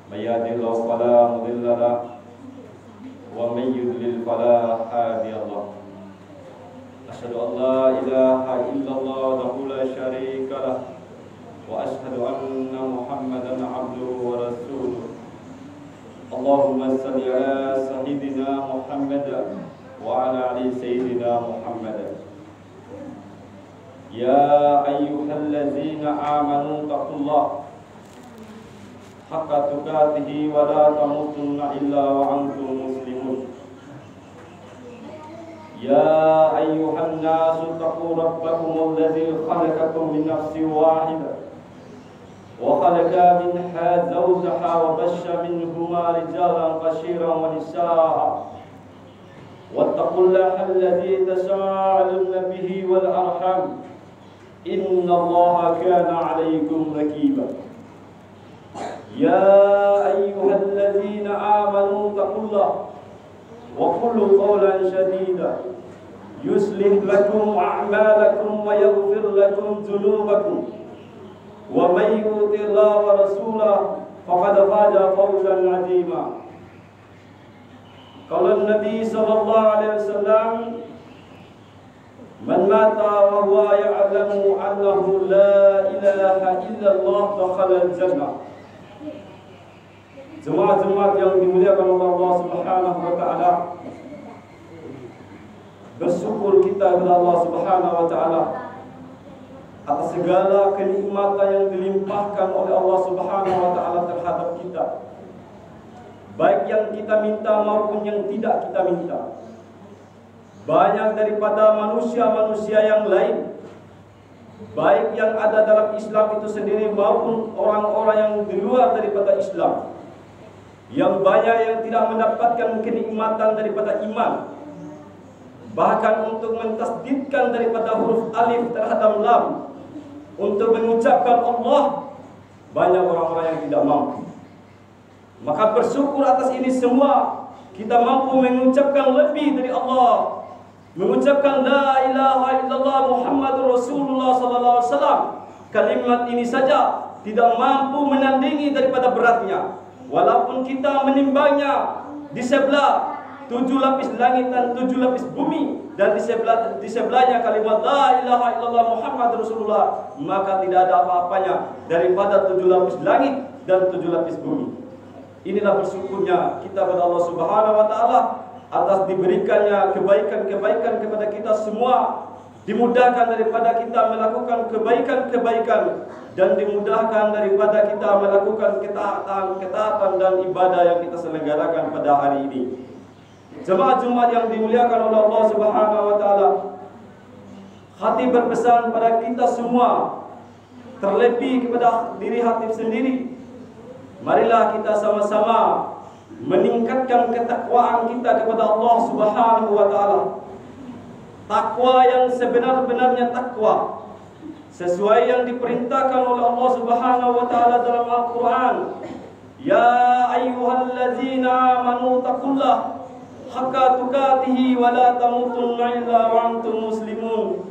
من يهده الله فلا مضل له ومن يضلل فلا هادي له أشهد أن لا إله إلا الله وحده لا شريك له وأشهد أن محمدا عبده ورسوله اللهم صل على سيدنا محمد وعلى آل سيدنا محمد يا أيها الذين آمنوا اتقوا الله حق تقاته ولا تموتن إلا وأنتم مسلمون يا أيها الناس اتقوا ربكم الذي خلقكم من نفس واحدة وخلق منها زوجها وبث منهما رجالا كثيرا ونساء واتقوا الله الذي تساءلون به والأرحام إن الله كان عليكم رقيبا يا أيها الذين آمنوا اتقوا الله وقولوا قولا سديدا يصلح لكم أعمالكم ويغفر لكم ذنوبكم ومن يطع الله ورسوله فقد فاز فوزا عظيما قال النبي صلى الله عليه وسلم من مات وهو يعلم أنه لا إله إلا الله دخل الجنة. Jemaat-jemaat yang dimuliakan oleh Allah Subhanahu wa taala, bersyukur kita kepada Allah Subhanahu wa taala atas segala kenikmatan yang dilimpahkan oleh Allah Subhanahu wa taala terhadap kita, baik yang kita minta maupun yang tidak kita minta. Banyak daripada manusia-manusia yang lain, baik yang ada dalam Islam itu sendiri maupun orang-orang yang di luar daripada Islam, yang banyak yang tidak mendapatkan kenikmatan daripada iman, bahkan untuk mentasdidkan daripada huruf alif terhadap lam, untuk mengucapkan Allah, banyak orang-orang yang tidak mampu. Maka bersyukur atas ini semua, kita mampu mengucapkan lebih dari Allah, mengucapkan la ilaha illallah Muhammadur Rasulullah sallallahu alaihi wasallam. Kalimat ini saja tidak mampu menandingi daripada beratnya. Walaupun kita menimbangnya di sebelah 7 lapis langit dan 7 lapis bumi, dan di sebelahnya kalimat la ilaha illallah Muhammad Rasulullah, maka tidak ada apa-apanya daripada 7 lapis langit dan 7 lapis bumi. Inilah bersyukurnya kita kepada Allah Subhanahu wa taala atas diberikannya kebaikan-kebaikan kepada kita semua, dimudahkan daripada kita melakukan kebaikan-kebaikan, dan dimudahkan daripada kita melakukan ketaatan dan ibadah yang kita selenggarakan pada hari ini. Jemaat-jemaat yang dimuliakan oleh Allah Subhanahu wa taala, hati berpesan pada kita semua, terlebih kepada diri hati sendiri, marilah kita sama-sama meningkatkan ketakwaan kita kepada Allah Subhanahu wa taala. Takwa yang sebenar-benarnya takwa, sesuai yang diperintahkan oleh Allah Subhanahu wa taala dalam Al-Qur'an. Ya ayyuhallazina amanu taqullah haqqa tuqatih wa la tamutunna illa wa antum muslimun.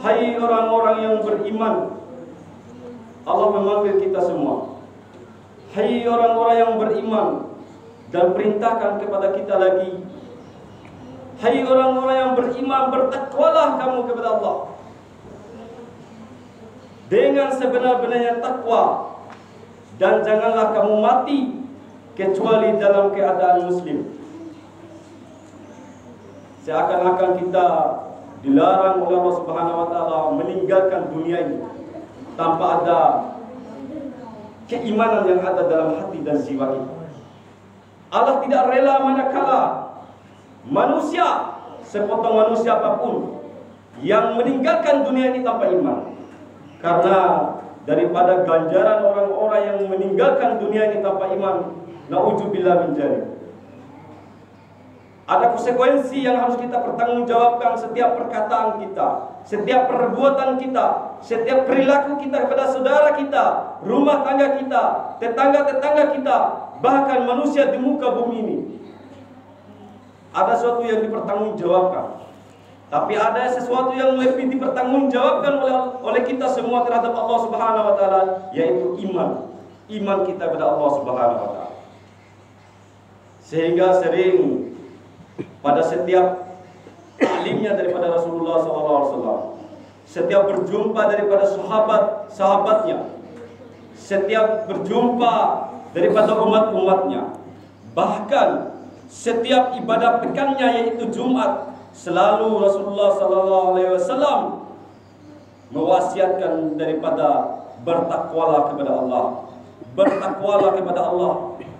Hai orang-orang yang beriman, Allah memanggil kita semua. Hai orang-orang yang beriman, dan perintahkan kepada kita lagi, hai orang-orang yang beriman, bertakwalah kamu kepada Allah dengan sebenar-benarnya takwa, dan janganlah kamu mati kecuali dalam keadaan muslim. Seakan-akan kita dilarang oleh Allah Subhanahu wa taala meninggalkan dunia ini tanpa ada keimanan yang ada dalam hati dan jiwa kita. Allah tidak rela manakala manusia, sepotong manusia apapun, yang meninggalkan dunia ini tanpa iman. Karena daripada ganjaran orang-orang yang meninggalkan dunia ini tanpa iman, na'udzubillah min dzalik, ada konsekuensi yang harus kita pertanggungjawabkan. Setiap perkataan kita, setiap perbuatan kita, setiap perilaku kita kepada saudara kita, rumah tangga kita, tetangga-tetangga kita, bahkan manusia di muka bumi ini, ada sesuatu yang dipertanggungjawabkan. Tapi ada sesuatu yang lebih dipertanggungjawabkan oleh kita semua terhadap Allah Subhanahu wa taala, yaitu iman. iman kita kepada Allah Subhanahu wa taala. Sehingga sering pada setiap taklimnya daripada Rasulullah SAW, setiap berjumpa daripada sahabat-sahabatnya, setiap berjumpa daripada umat-umatnya, bahkan setiap ibadah pekannya yaitu Jumat, selalu Rasulullah SAW mewasiatkan daripada bertakwalah kepada Allah, bertakwalah kepada Allah,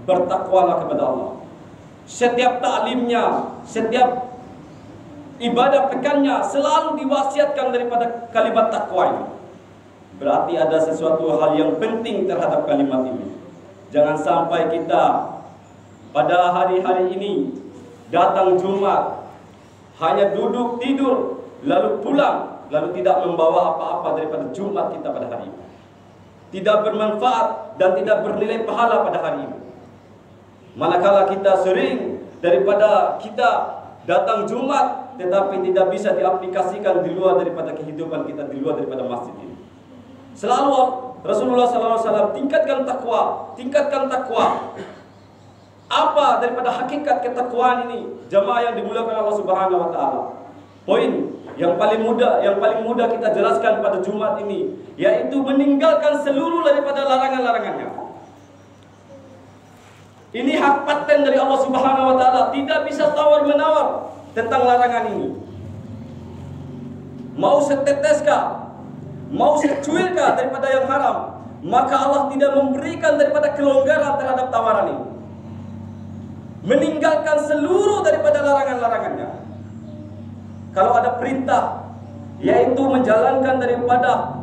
bertakwalah kepada Allah. Setiap taklimnya, setiap ibadah pekannya selalu diwasiatkan daripada kalimat takwa ini. Berarti ada sesuatu hal yang penting terhadap kalimat ini. Jangan sampai kita pada hari-hari ini datang Jumat hanya duduk tidur lalu pulang, lalu tidak membawa apa-apa daripada Jumat kita pada hari ini. Tidak bermanfaat dan tidak bernilai pahala pada hari ini. Manakala kita sering daripada kita datang Jumat tetapi tidak bisa diaplikasikan di luar daripada kehidupan kita, di luar daripada masjid ini. Selalu Rasulullah SAW tingkatkan takwa, tingkatkan takwa. Apa daripada hakikat ketakwaan ini? Jamaah yang dimuliakan Allah Subhanahu wa taala. Poin yang paling mudah kita jelaskan pada Jumat ini, yaitu meninggalkan seluruh daripada larangan-larangannya. Ini hak paten dari Allah Subhanahu wa taala, tidak bisa tawar-menawar tentang larangan ini. Mau seteteskah, mau secuilkah daripada yang haram, maka Allah tidak memberikan daripada kelonggaran terhadap tawaran ini. Meninggalkan seluruh daripada larangan-larangannya. Kalau ada perintah, yaitu menjalankan daripada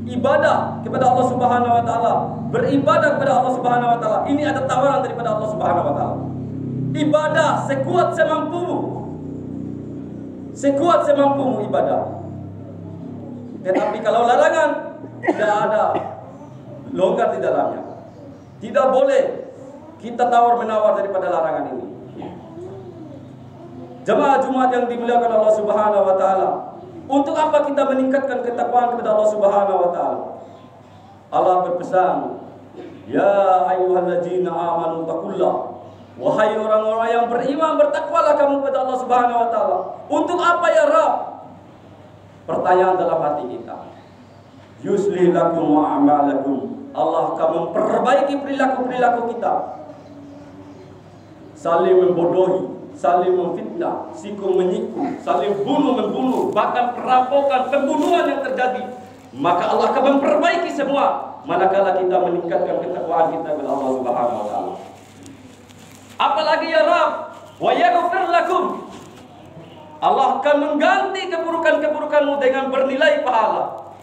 ibadah kepada Allah Subhanahu wa taala, beribadah kepada Allah Subhanahu wa taala, ini ada tawaran daripada Allah Subhanahu wa taala. Ibadah sekuat semampumu. Sekuat semampumu ibadah. Tetapi kalau larangan, tidak ada longgar di dalamnya. Tidak boleh kita tawar-menawar daripada larangan ini. Jemaah Jumat yang dimuliakan Allah Subhanahu wa taala, untuk apa kita meningkatkan ketakwaan kepada Allah Subhanahu wa taala? Allah berpesan, "Ya ayyuhalladzina amanu taqullah." Wahai orang-orang yang beriman, bertakwalah kamu kepada Allah Subhanahu wa taala. Untuk apa ya Rabb? Pertanyaan dalam hati kita. Yuslih lakum wa a'malakum. Allah akan memperbaiki perilaku-perilaku kita. Saling membodohi, saling memfitnah, sikung menyikung, saling bunuh-membunuh, bahkan perampokan, pembunuhan yang terjadi, maka Allah akan memperbaiki semua manakala kita meningkatkan ketakwaan kita kepada Allah Subhanahu wa taala. Apalagi ya Rabb, wa yaghfir lakum. Allah akan mengganti keburukan-keburukanmu dengan bernilai pahala.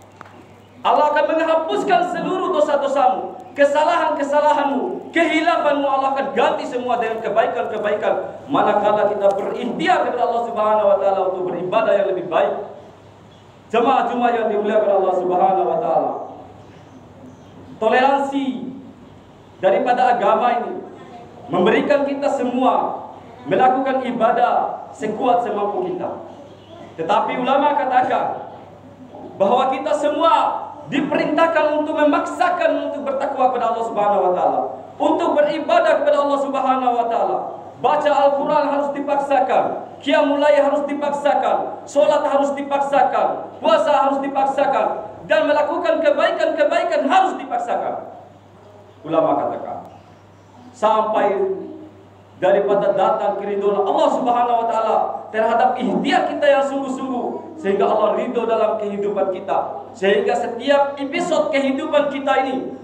Allah akan menghapuskan seluruh dosa-dosamu, kesalahan-kesalahanmu, kehilafanmu. Allah akan ganti semua dengan kebaikan-kebaikan manakala kita berikhtiar kepada Allah Subhanahu wa taala untuk beribadah yang lebih baik. Jemaah-jemaah yang dimuliakan Allah Subhanahu wa taala, toleransi daripada agama ini memberikan kita semua melakukan ibadah sekuat semampu kita. Tetapi ulama katakan bahwa kita semua diperintahkan untuk memaksakan untuk bertakwa kepada Allah Subhanahu wa taala, untuk beribadah kepada Allah Subhanahu wa taala. Baca Al-Qur'an harus dipaksakan, qiyamul lail harus dipaksakan, salat harus dipaksakan, puasa harus dipaksakan, dan melakukan kebaikan-kebaikan harus dipaksakan. Ulama katakan sampai daripada datang keridhaan Allah Subhanahu wa taala terhadap ikhtiar kita yang sungguh-sungguh, sehingga Allah ridho dalam kehidupan kita, sehingga setiap episode kehidupan kita ini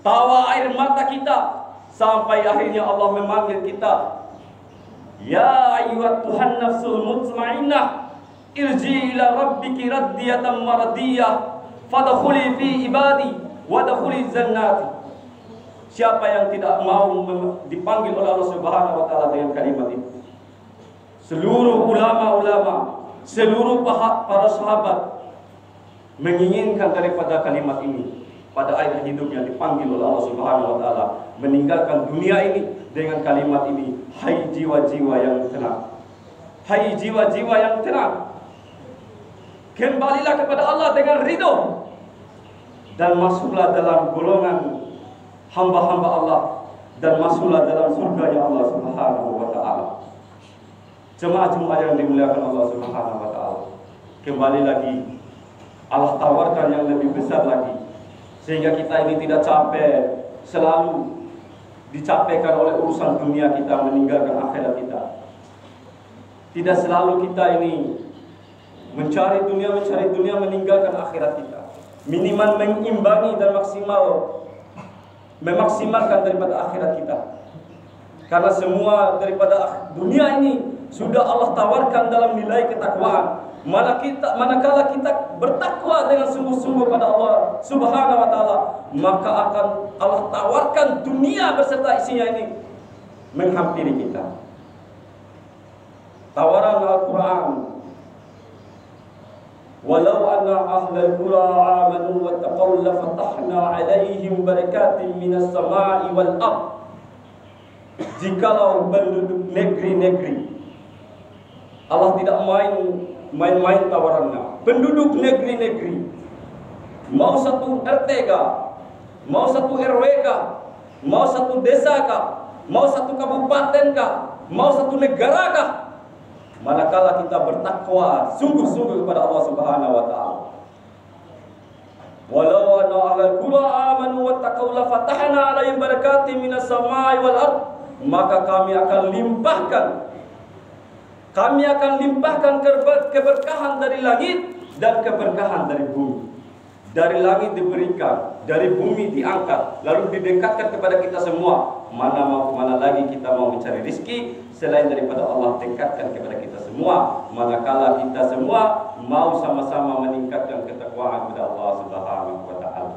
tawa air mata kita, sampai akhirnya Allah memanggil kita, ya ayyuhat Tuhan nafsul mutmainnah irji ila rabbiki radiyatan maradiyah fadkhuli fi ibadi wadkhuli jannati. Siapa yang tidak mau dipanggil oleh Allah Subhanahu wa taala dengan kalimat itu? Seluruh ulama-ulama, seluruh para sahabat menginginkan daripada kalimat ini. Pada akhir hidupnya dipanggil oleh Allah Subhanahu wa taala, meninggalkan dunia ini dengan kalimat ini, hai jiwa-jiwa yang tenang. Hai jiwa-jiwa yang tenang, kembalilah kepada Allah dengan ridho dan masuklah dalam golongan hamba-hamba Allah dan masuklah dalam surga Allah Subhanahu wa taala. Jemaah-jemaah yang dimuliakan Allah Subhanahu wa taala. Kembali lagi Allah tawarkan yang lebih besar lagi, sehingga kita ini tidak capek selalu dicapaikan oleh urusan dunia kita, meninggalkan akhirat kita. Tidak selalu kita ini mencari dunia, meninggalkan akhirat kita. Minimal mengimbangi dan memaksimalkan daripada akhirat kita. Karena semua daripada dunia ini sudah Allah tawarkan dalam nilai ketakwaan. Manakala kita bertakwa dengan sungguh-sungguh pada Allah Subhanahu wa taala, maka akan Allah tawarkan dunia beserta isinya ini menghampiri kita. Tawaran Al-Quran, walau anna ahlal qura amanu wattaqaw lafatahna alaihim barakatin minas sama'i wal ardh. Jikalau penduduk negeri-negeri, Allah tidak main-main tawarannya. Penduduk negeri-negeri, mau satu RT kah, mau satu RW kah, mau satu desa kah, mau satu kabupaten kah, mau satu negara kah, manakala kita bertakwa sungguh-sungguh kepada Allah Subhanahu wa taala, walau anna ahlal qura amanu wattaqaw lafatahna 'alaihim barakatin minas sama'i wal ardh, maka kami akan limpahkan keberkahan dari langit dan keberkahan dari bumi. Dari langit diberikan, dari bumi diangkat, lalu didekatkan kepada kita semua. Mana lagi kita mau mencari rezeki selain daripada Allah dekatkan kepada kita semua. Manakala kita semua mau sama-sama meningkatkan ketakwaan kepada Allah Subhanahu wa taala.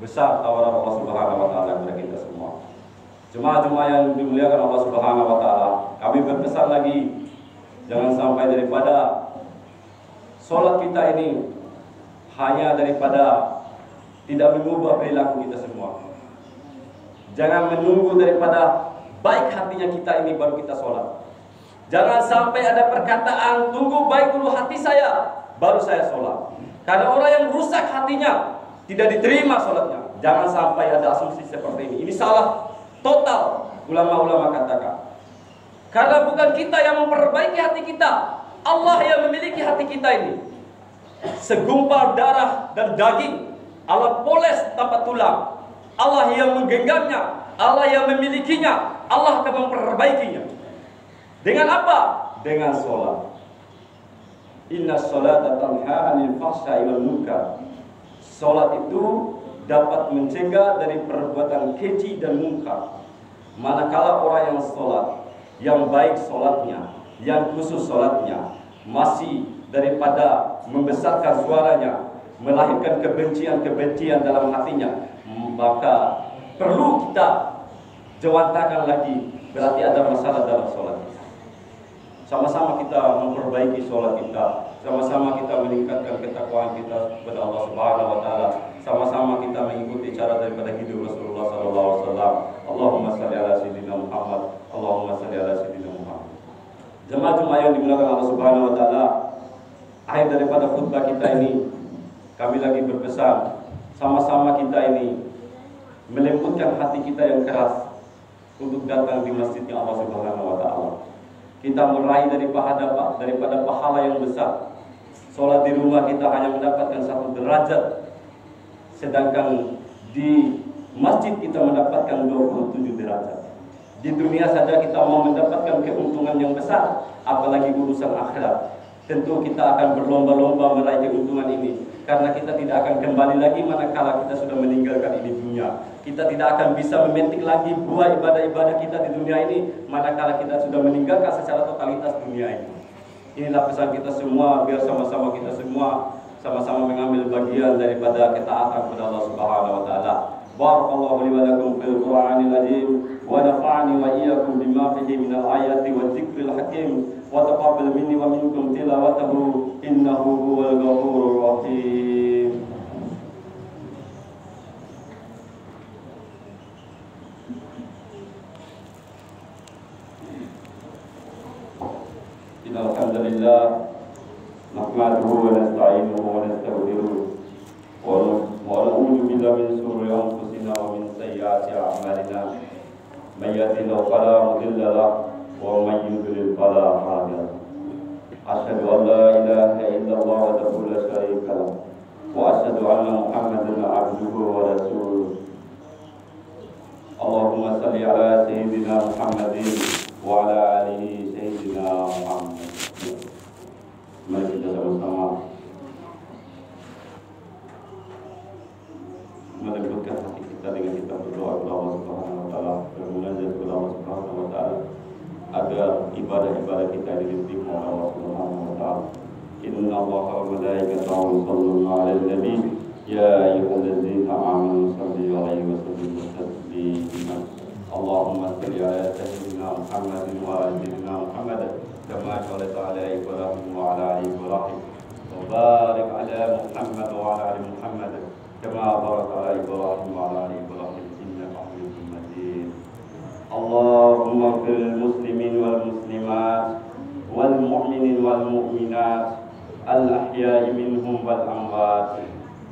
Besar tawaran Allah Subhanahu wa taala kepada kita semua. Jemaah-jemaah yang dimuliakan Allah Subhanahu wa taala, kami berpesan lagi, jangan sampai daripada sholat kita ini hanya daripada tidak mengubah perilaku kita semua. Jangan menunggu daripada baik hatinya kita ini baru kita sholat. Jangan sampai ada perkataan tunggu baik dulu hati saya baru saya sholat. Karena orang yang rusak hatinya tidak diterima sholatnya. Jangan sampai ada asumsi seperti ini. Ini salah total, ulama-ulama katakan. Karena bukan kita yang memperbaiki hati kita, Allah yang memiliki hati kita ini. Segumpal darah dan daging Allah poles tanpa tulang. Allah yang menggenggamnya, Allah yang memilikinya, Allah akan memperbaikinya. Dengan apa? Dengan sholat. Inna sholata tanha 'anil fahsya'i wal munkar. Sholat itu dapat mencegah dari perbuatan keji dan munkar. Manakala orang yang sholat, yang baik sholatnya, yang khusus sholatnya, masih daripada membesarkan suaranya, melahirkan kebencian-kebencian dalam hatinya, maka perlu kita jawantakan lagi, berarti ada masalah dalam sholat kita. Sama-sama kita memperbaiki sholat kita, sama-sama kita meningkatkan ketakwaan kita kepada Allah Subhanahu wa taala, sama-sama kita mengikuti cara daripada hidup Rasulullah sallallahu alaihi wasallam. Allahumma shalli ala sayyidina Muhammad, Allahumma shalli ala sayyidina Muhammad. Jemaah-jemaah yang dimuliakan Allah Subhanahu wa taala, akhir daripada khutbah kita ini kami lagi berpesan, sama-sama kita ini melembutkan hati kita yang keras untuk datang di masjidnya Allah Subhanahu wa taala. Kita meraih daripada pahala yang besar. Sholat di rumah kita hanya mendapatkan 1 derajat, sedangkan di masjid kita mendapatkan 27 derajat. Di dunia saja kita mau mendapatkan keuntungan yang besar, apalagi urusan akhirat. Tentu kita akan berlomba-lomba meraih keuntungan ini, karena kita tidak akan kembali lagi manakala kita sudah meninggalkan ini dunia. Kita tidak akan bisa memetik lagi buah ibadah-ibadah kita di dunia ini manakala kita sudah meninggalkan secara totalitas dunia ini. Inilah pesan kita semua, biar sama-sama kita semua sama-sama mengambil bagian daripada ketaatan kepada Allah Subhanahu wa taala. Barakallahu li wa lakum fil Qur'anil azim wa nafa'ani wa iyyakum bima fihi minal ayati wa dzikril hakim wa taqabbal minni wa minkum tilawatahu innahu huwal ghafurur rahim. Alhamdulillah nahmaduhu wa nasta'inuhu wa nastaghfiruh wa na'udzu billahi min shururi anfusina wa min sayyi'ati سيئات أعمالنا من يهده الله فلا مضل له ومن يضلل فلا هادي له أشهد أن لا إله إلا الله وحده لا شريك له وأشهد أن محمدا عبده ورسوله اللهم صل على سيدنا محمد وعلى آله سيدنا محمد. Mari kita sama-sama melembutkan hati kita dengan kita berdoa kepada Allah Subhanahu wa taala, bermunajat kepada Allah Subhanahu wa taala agar ibadah-ibadah kita diterima oleh Allah Subhanahu wa taala. Inna Allaha wa malaikatahu yusholluna 'alan nabi ya ayyuhalladzina amanu shallu 'alaihi wa sallimu taslima. Allahumma shalli 'ala sayyidina Muhammadin wa 'ala sayyidina Muhammad kama shallaita 'ala Ibrahim wa 'ala ali Ibrahim wa barik 'ala Muhammad wa 'ala ali Muhammad كما بارك على إبراهيم وعلى آل إبراهيم إنك حميد مجيد. اللهم اغفر للمسلمين والمسلمات والمؤمنين والمؤمنات الأحياء منهم والأموات.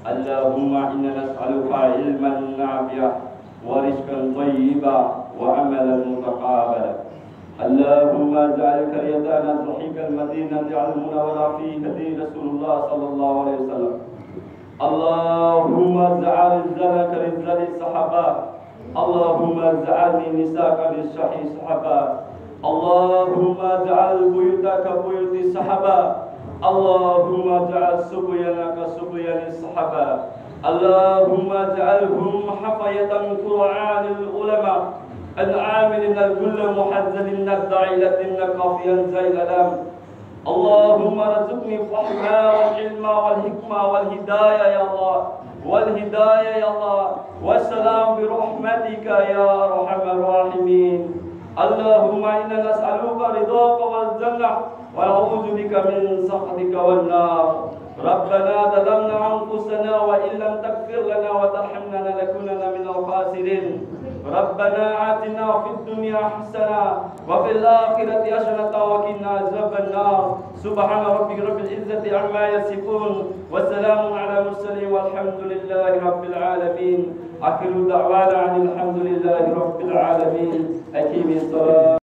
اللهم إنا نسألك علما نافعا ورزقا طيبا وعملا متقابلا. اللهم اجعل قريتنا ضحك المدينة على المنورة في هدي رسول الله صلى الله عليه وسلم. اللهم اجعل رزقك رزق الصحابة. اللهم اجعلني نساك للشحي الصحابة. اللهم اجعل بيوتك بيوت الصحابة. اللهم اجعل سبيانك سبيان الصحابة. اللهم اجعلهم حفية قرآن العلماء العاملين كل محزن الداعي النقافيا زي الألم. اللهم ارزقني الفهم والعلم والحكمة والهداية يا الله والهداية يا الله والسلام برحمتك يا أرحم الراحمين. اللهم إنا نسألك رضاك والجنة ونعوذ بك من سخطك والنار. ربنا ظلمنا أنفسنا وإن لم تغفر لنا وترحمنا لنكونن من الخاسرين. ربنا آتنا في الدنيا حسنة وفي الآخرة حسنة وقنا عذاب النار. سبحان ربك رب العزة عما يصفون وسلام على المرسلين والحمد لله رب العالمين. آخر دعوانا عن الحمد لله رب العالمين. أقيم الصلاة.